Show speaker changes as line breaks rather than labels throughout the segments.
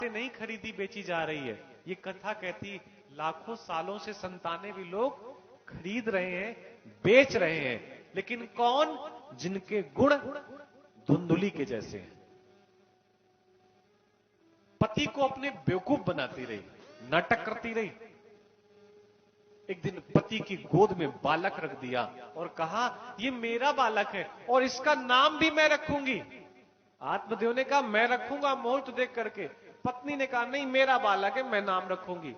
से नहीं खरीदी बेची जा रही है। ये कथा कहती लाखों सालों से संतानें भी लोग खरीद रहे हैं, बेच रहे हैं, लेकिन कौन? जिनके गुण धुंधुली के जैसे हैं। पति को अपने बेवकूफ बनाती रही, नाटक करती रही। एक दिन पति की गोद में बालक रख दिया और कहा ये मेरा बालक है और इसका नाम भी मैं रखूंगी। आत्मदेव ने कहा मैं रखूंगा मुहूर्त देख करके। पत्नी ने कहा नहीं, मेरा बालक है, मैं नाम रखूंगी।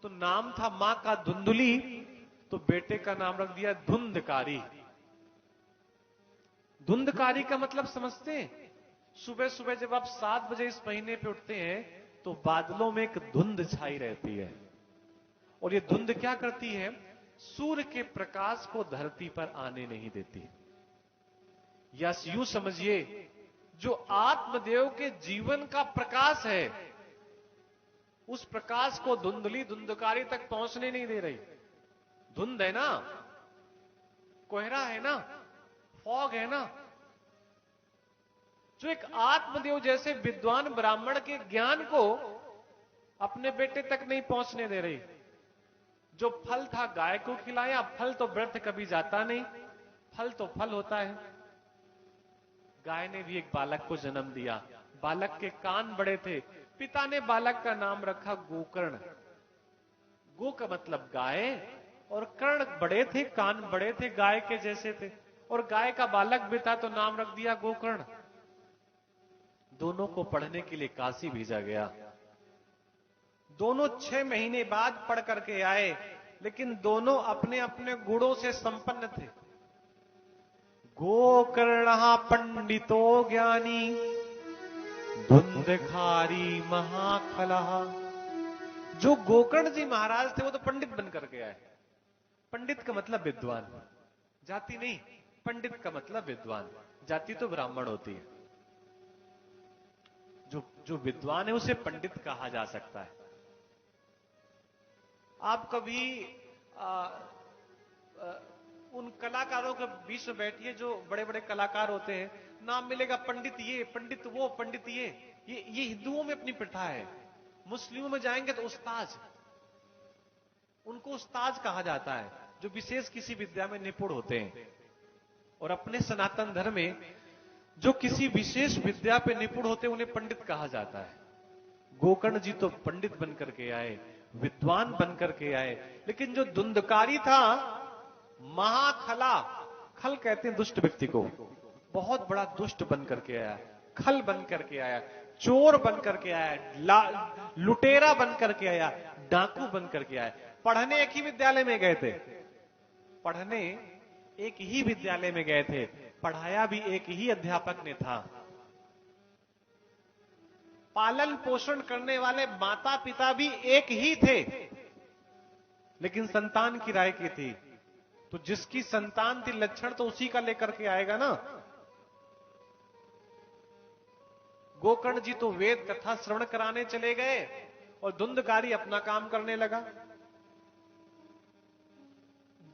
तो नाम था मां का धुंधुली, तो बेटे का नाम रख दिया धुंधकारी। धुंधकारी का मतलब समझते हैं? सुबह सुबह जब आप 7 बजे इस महीने पे उठते हैं तो बादलों में एक धुंध छाई रहती है, और ये धुंध क्या करती है? सूर्य के प्रकाश को धरती पर आने नहीं देती। या यूं समझिए, जो आत्मदेव के जीवन का प्रकाश है, उस प्रकाश को धुंधली धुंधकारी तक पहुंचने नहीं दे रही। धुंध है ना, कोहरा है ना, फॉग है ना, जो एक आत्मदेव जैसे विद्वान ब्राह्मण के ज्ञान को अपने बेटे तक नहीं पहुंचने दे रही। जो फल था गाय को खिलाया, फल तो व्यर्थ कभी जाता नहीं, फल तो फल होता है। गाय ने भी एक बालक को जन्म दिया। बालक के कान बड़े थे, पिता ने बालक का नाम रखा गोकर्ण। गो का मतलब गाय, और कर्ण बड़े थे, कान बड़े थे, गाय के जैसे थे, और गाय का बालक भी था तो नाम रख दिया गोकर्ण। दोनों को पढ़ने के लिए काशी भेजा गया। दोनों 6 महीने बाद पढ़ करके आए, लेकिन दोनों अपने अपने गुणों से संपन्न थे। गोकर्ण पंडितो ज्ञानी धुंधकारी महाखलः। जो गोकर्ण जी महाराज थे वो तो पंडित बन करके आए। पंडित का मतलब विद्वान, जाति नहीं। पंडित का मतलब विद्वान, जाति तो ब्राह्मण होती है। जो विद्वान है उसे पंडित कहा जा सकता है। आप कभी उन कलाकारों के बीच में बैठिए जो बड़े बड़े कलाकार होते हैं, नाम मिलेगा पंडित ये, पंडित वो, पंडित ये हिंदुओं में अपनी प्रथा है। मुस्लिमों में जाएंगे तो उस्ताज, उनको उस्ताज कहा जाता है, जो विशेष किसी विद्या में निपुण होते हैं। और अपने सनातन धर्म में जो किसी विशेष विद्या पे निपुण होते हैं उन्हें पंडित कहा जाता है। गोकर्ण जी तो पंडित बनकर के आए, विद्वान बनकर के आए, लेकिन जो धुंधकारी था, महाखला, खल कहते हैं दुष्ट व्यक्ति को, बहुत बड़ा दुष्ट बनकर के आया, खल बनकर के आया, चोर बनकर के आया, लुटेरा बनकर के आया, डाकू बनकर के आया। पढ़ने एक ही विद्यालय में गए थे, पढ़ने एक ही विद्यालय में गए थे, पढ़ाया भी एक ही अध्यापक ने था। पालन पोषण करने वाले माता पिता भी एक ही थे, लेकिन संतान की राय की थी। तो जिसकी संतान थी, लक्षण तो उसी का लेकर के आएगा ना। गोकर्ण जी तो वेद कथा श्रवण कराने चले गए और धुंधकारी अपना काम करने लगा।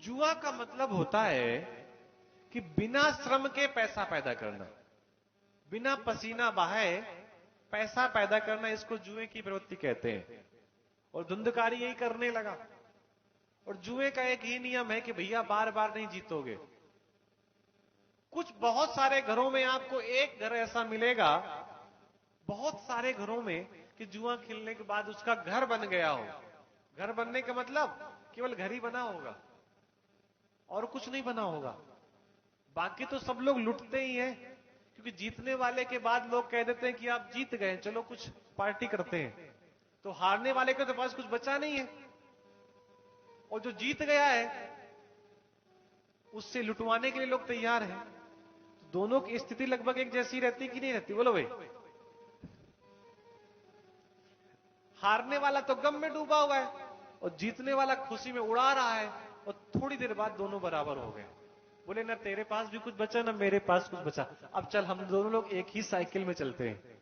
जुआ का मतलब होता है कि बिना श्रम के पैसा पैदा करना, बिना पसीना बहाए पैसा पैदा करना, इसको जुए की प्रवृत्ति कहते हैं। और धुंधकारी यही करने लगा। और जुए का एक ही नियम है कि भैया बार बार नहीं जीतोगे। कुछ बहुत सारे घरों में आपको एक घर ऐसा मिलेगा, बहुत सारे घरों में, कि जुआ खेलने के बाद उसका घर बन गया हो। घर बनने का मतलब केवल घर ही बना होगा और कुछ नहीं बना होगा। बाकी तो सब लोग लुटते ही हैं, क्योंकि जीतने वाले के बाद लोग कह देते हैं कि आप जीत गए, चलो कुछ पार्टी करते हैं। तो हारने वाले के तो पास कुछ बचा नहीं है, और जो जीत गया है उससे लुटवाने के लिए लोग तैयार हैं। तो दोनों की स्थिति लगभग एक जैसी रहती कि नहीं रहती? बोलो भाई। हारने वाला तो गम में डूबा हुआ है और जीतने वाला खुशी में उड़ा रहा है, और थोड़ी देर बाद दोनों बराबर हो गए। बोले ना तेरे पास भी कुछ बचा ना मेरे पास कुछ बचा, अब चल हम दोनों लोग एक ही साइकिल में चलते हैं।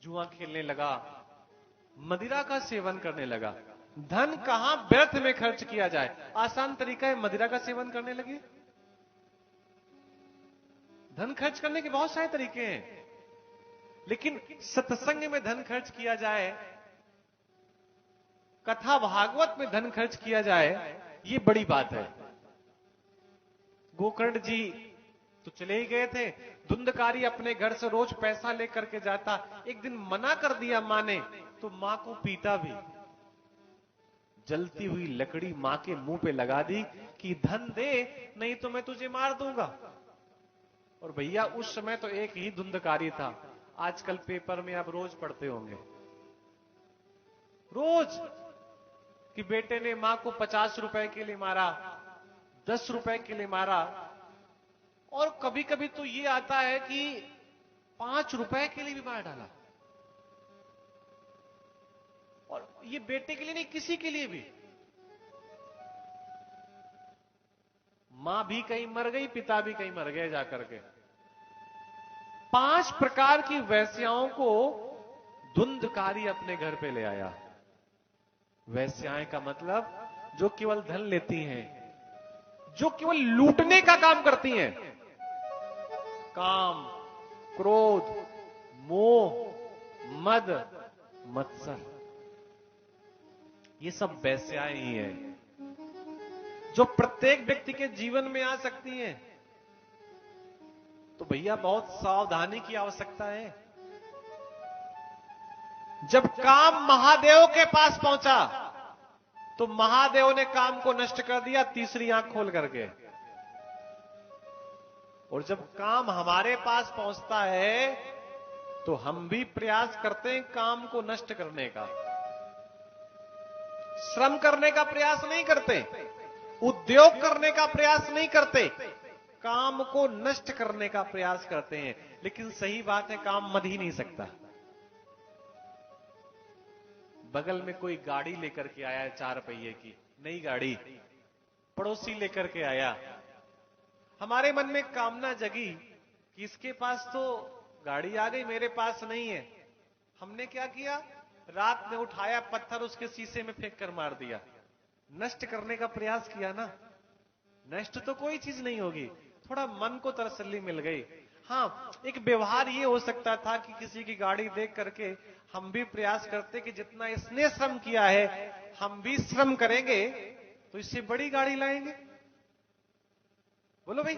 जुआ खेलने लगा, मदिरा का सेवन करने लगा। धन कहां व्यर्थ में खर्च किया जाए, आसान तरीका है, मदिरा का सेवन करने लगे। धन खर्च करने के बहुत सारे तरीके हैं। लेकिन सत्संग में धन खर्च किया जाए, कथा भागवत में धन खर्च किया जाए, ये बड़ी बात है। गोकर्ण जी तो चले ही गए थे। धुंधकारी अपने घर से रोज पैसा लेकर के जाता। एक दिन मना कर दिया मां ने, तो मां को पीटा भी। जलती हुई लकड़ी मां के मुंह पे लगा दी कि धन दे, नहीं तो मैं तुझे मार दूंगा। और भैया उस समय तो एक ही धुंधकारी था। आजकल पेपर में आप रोज पढ़ते होंगे, रोज, कि बेटे ने मां को 50 रुपए के लिए मारा, 10 रुपए के लिए मारा। और कभी कभी तो ये आता है कि 5 रुपए के लिए भी मार डाला। और ये बेटे के लिए नहीं, किसी के लिए भी। मां भी कहीं मर गई, पिता भी कहीं मर गए जाकर के। 5 प्रकार की वैश्याओं को धुंधकारी अपने घर पे ले आया। वैश्याएं का मतलब जो केवल धन लेती हैं, जो केवल लूटने का काम करती हैं। काम, क्रोध, मोह, मद, मत्सर, ये सब वैश्याएं ही हैं, जो प्रत्येक व्यक्ति के जीवन में आ सकती हैं। तो भैया बहुत सावधानी की आवश्यकता है। जब काम महादेव के पास पहुंचा, तो महादेव ने काम को नष्ट कर दिया तीसरी आंख खोल करके। और जब काम हमारे पास पहुंचता है, तो हम भी प्रयास करते हैं काम को नष्ट करने का। श्रम करने का प्रयास नहीं करते, उद्योग करने का प्रयास नहीं करते, काम को नष्ट करने का प्रयास करते हैं। लेकिन सही बात है, काम मर ही नहीं सकता। बगल में कोई गाड़ी लेकर के आया है, 4 पहिए की नई गाड़ी, पड़ोसी लेकर के आया। हमारे मन में कामना जगी कि इसके पास तो गाड़ी आ गई, मेरे पास नहीं है। हमने क्या किया, रात में उठाया पत्थर, उसके शीशे में फेंक कर मार दिया। नष्ट करने का प्रयास किया ना, नष्ट तो कोई चीज नहीं होगी, थोड़ा मन को तसल्ली मिल गई। हाँ, एक व्यवहार ये हो सकता था कि किसी की गाड़ी देख करके हम भी प्रयास करते कि जितना इसने श्रम किया है, हम भी श्रम करेंगे तो इससे बड़ी गाड़ी लाएंगे। बोलो भाई।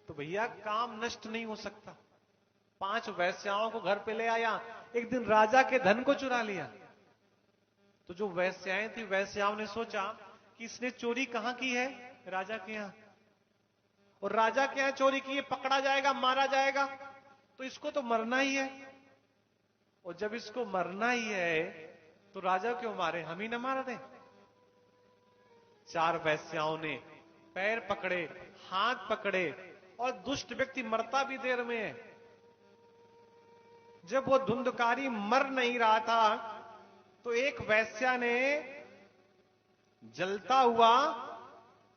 तो भैया काम नष्ट नहीं हो सकता। 5 वैश्याओं को घर पे ले आया, एक दिन राजा के धन को चुरा लिया। तो जो वैश्याएं थी, वैश्याओं ने सोचा कि इसने चोरी कहां की है, राजा के यहां। और राजा के यहां चोरी की है, पकड़ा जाएगा, मारा जाएगा, तो इसको तो मरना ही है। और जब इसको मरना ही है, तो राजा क्यों मारे, हम ही न मार दें। 4 वैश्याओं ने पैर पकड़े, हाथ पकड़े, और दुष्ट व्यक्ति मरता भी देर में है। जब वो धुंधकारी मर नहीं रहा था, तो एक वैश्या ने जलता हुआ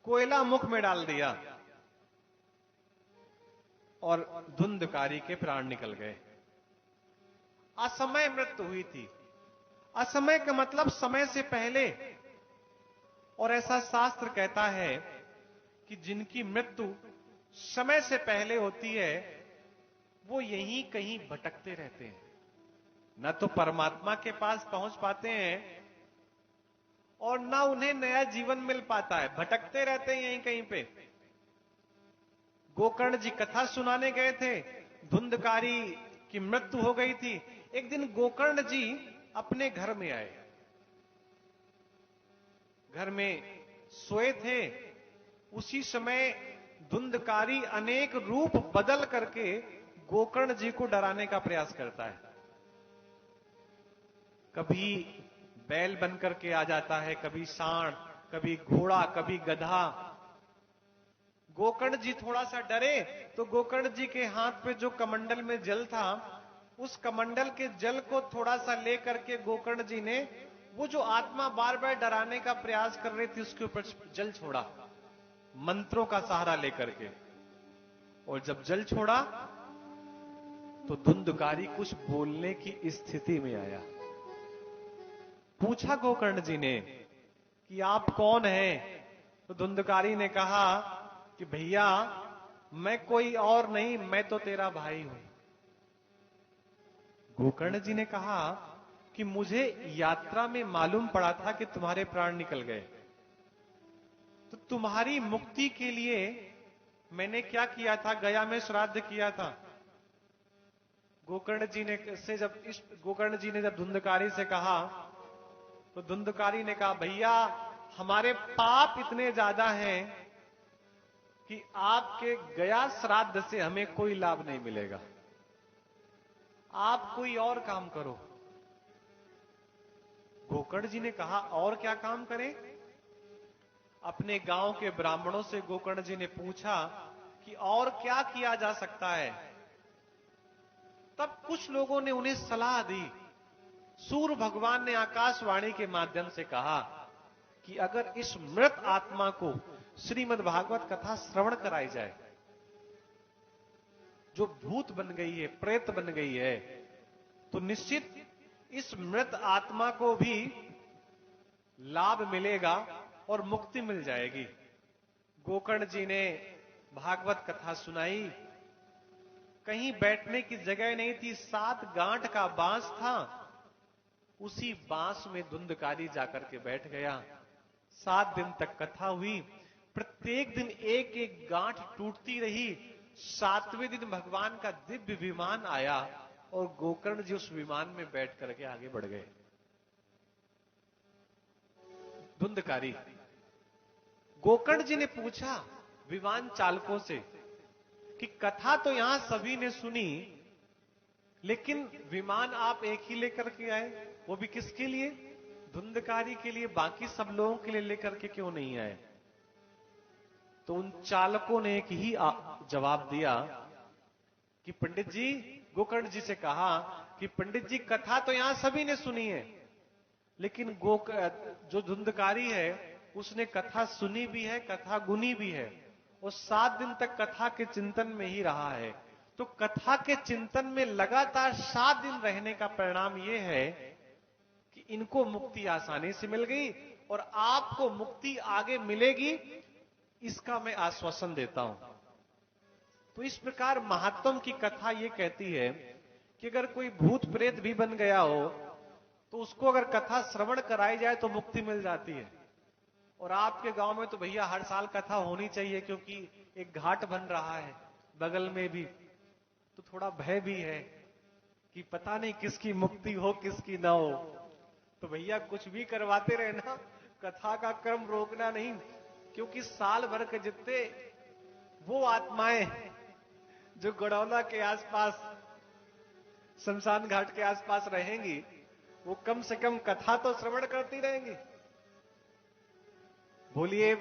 कोयला मुख में डाल दिया और धुंधकारी के प्राण निकल गए। असमय मृत्यु हुई थी। असमय का मतलब समय से पहले। और ऐसा शास्त्र कहता है कि जिनकी मृत्यु समय से पहले होती है, वो यहीं कहीं भटकते रहते हैं, न तो परमात्मा के पास पहुंच पाते हैं और ना उन्हें नया जीवन मिल पाता है, भटकते रहते हैं यहीं कहीं पे। गोकर्ण जी कथा सुनाने गए थे, धुंधकारी की मृत्यु हो गई थी। एक दिन गोकर्ण जी अपने घर में आए, घर में सोए थे। उसी समय धुंधकारी अनेक रूप बदल करके गोकर्ण जी को डराने का प्रयास करता है। कभी बैल बनकर के आ जाता है, कभी सांड, कभी घोड़ा, कभी गधा। गोकर्ण जी थोड़ा सा डरे, तो गोकर्ण जी के हाथ पे जो कमंडल में जल था, उस कमंडल के जल को थोड़ा सा लेकर के गोकर्ण जी ने वो जो आत्मा बार बार डराने का प्रयास कर रही थी, उसके ऊपर जल छोड़ा, मंत्रों का सहारा लेकर के। और जब जल छोड़ा, तो धुंधकारी कुछ बोलने की स्थिति में आया। पूछा गोकर्ण जी ने कि आप कौन हैं? तो धुंधकारी ने कहा कि भैया, मैं कोई और नहीं, मैं तो तेरा भाई हूं। गोकर्ण जी ने कहा कि मुझे यात्रा में मालूम पड़ा था कि तुम्हारे प्राण निकल गए, तो तुम्हारी मुक्ति के लिए मैंने क्या किया था, गया में श्राद्ध किया था। गोकर्ण जी ने जब धुंधकारी से कहा, तो धुंधकारी ने कहा, भैया हमारे पाप इतने ज्यादा हैं कि आपके गया श्राद्ध से हमें कोई लाभ नहीं मिलेगा, आप कोई और काम करो। गोकर्ण जी ने कहा, और क्या काम करें? अपने गांव के ब्राह्मणों से गोकर्ण जी ने पूछा कि और क्या किया जा सकता है। तब कुछ लोगों ने उन्हें सलाह दी। सूर्य भगवान ने आकाशवाणी के माध्यम से कहा कि अगर इस मृत आत्मा को श्रीमद् भागवत कथा श्रवण कराई जाए, जो भूत बन गई है, प्रेत बन गई है, तो निश्चित इस मृत आत्मा को भी लाभ मिलेगा और मुक्ति मिल जाएगी। गोकर्ण जी ने भागवत कथा सुनाई। कहीं बैठने की जगह नहीं थी, 7 गांठ का बांस था, उसी बांस में धुंधकारी जाकर के बैठ गया। 7 दिन तक कथा हुई, प्रत्येक दिन एक एक गांठ टूटती रही। 7वें दिन भगवान का दिव्य विमान आया और गोकर्ण जी उस विमान में बैठ करके आगे बढ़ गए। धुंधकारी गोकर्ण जी ने पूछा विमान चालकों से कि कथा तो यहां सभी ने सुनी, लेकिन विमान आप एक ही लेकर के आए, वो भी किसके लिए? धुंधकारी के लिए, बाकी सब लोगों के लिए लेकर के क्यों नहीं आए? तो उन चालकों ने एक ही जवाब दिया कि पंडित जी, गोकर्ण जी से कहा कि पंडित जी कथा तो यहां सभी ने सुनी है, लेकिन जो धुंधकारी है उसने कथा सुनी भी है, कथा गुनी भी है, और 7 दिन तक कथा के चिंतन में ही रहा है। तो कथा के चिंतन में लगातार 7 दिन रहने का परिणाम यह है कि इनको मुक्ति आसानी से मिल गई और आपको मुक्ति आगे मिलेगी, इसका मैं आश्वासन देता हूं। तो इस प्रकार महात्म की कथा यह कहती है कि अगर कोई भूत प्रेत भी बन गया हो तो उसको अगर कथा श्रवण कराई जाए तो मुक्ति मिल जाती है। और आपके गांव में तो भैया हर साल कथा होनी चाहिए, क्योंकि एक घाट बन रहा है बगल में भी, तो थोड़ा भय भी है कि पता नहीं किसकी मुक्ति हो किसकी ना हो। तो भैया कुछ भी करवाते रहना, कथा का क्रम रोकना नहीं, क्योंकि साल भर के जितने वो आत्माएं जो गड़ौला के आसपास, शमशान घाट के आसपास रहेंगी, वो कम से कम कथा तो श्रवण करती रहेंगी। बोलिए।